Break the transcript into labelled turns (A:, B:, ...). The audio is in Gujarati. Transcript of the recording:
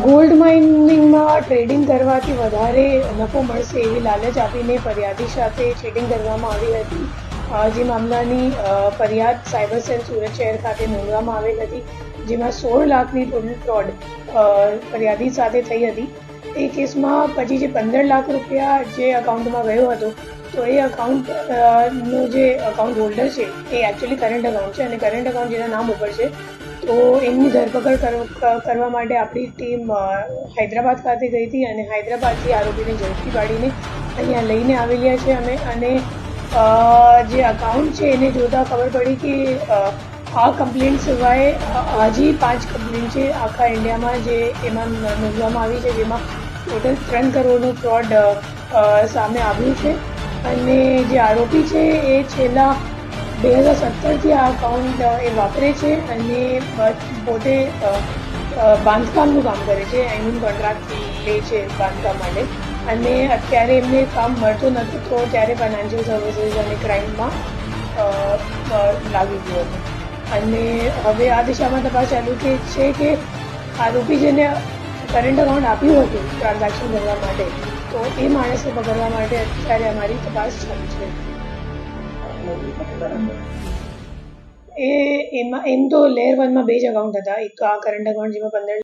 A: ગોલ્ડ માઇનિંગમાં ટ્રેડિંગ કરવાથી વધારે નફો મળશે એવી લાલચ આપીને ફરિયાદી સાથે ચીટિંગ કરવામાં આવી હતી. જે મામલાની ફરિયાદ સાયબર સેલ સુરત શહેર ખાતે નોંધવામાં આવેલ હતી, જેમાં 16 લાખની ટોટલ ફ્રોડ ફરિયાદી સાથે થઈ હતી. એ કેસમાં પછી જે 15 લાખ રૂપિયા જે અકાઉન્ટમાં ગયો હતો, તો એ અકાઉન્ટનો જે અકાઉન્ટ હોલ્ડર છે એ એકચ્યુઅલી કરંટ અકાઉન્ટ છે અને કરંટ અકાઉન્ટ જેના નામ ઉપર છે, તો એમની ધરપકડ કરવા માટે આપણી ટીમ હૈદરાબાદ ખાતે ગઈ હતી અને હૈદરાબાદથી આરોપીને ઝડપી પાડીને અહીંયા લઈને આવેલા છે અમે. અને જે અકાઉન્ટ છે એને જોતાં ખબર પડી કે આ કમ્પ્લેન્ટ સિવાય હજી 5 કમ્પ્લેન્ટ છે આખા ઇન્ડિયામાં જે એમાં નોંધવામાં આવી છે, જેમાં ટોટલ 3 કરોડનું ફ્રોડ સામે આવ્યું છે. અને જે આરોપી છે એ છેલ્લા 2017થી આ અકાઉન્ટ એ વાપરે છે અને પોતે બાંધકામનું કામ કરે છે, કોન્ટ્રાક્ટ લે છે બાંધકામ માટે. અને અત્યારે એમને કામ મળતું નથી, તો ત્યારે ફાઇનાન્શિયલ સર્વિસીસ અને ક્રાઇમમાં લાગી ગયો હતો. અને હવે આ દિશામાં તપાસ ચાલુ છે કે આરોપી જેને કરંટ અકાઉન્ટ આપ્યું હતું ટ્રાન્ઝેક્શન કરવા માટે, તો એ માણસને પકડવા માટે અત્યારે અમારી તપાસ ચાલુ છે. એમ તો લેયર 1માં 2 જ અકાઉન્ટ હતા, એક તો આ કરંટ અકાઉન્ટ જેમાં 15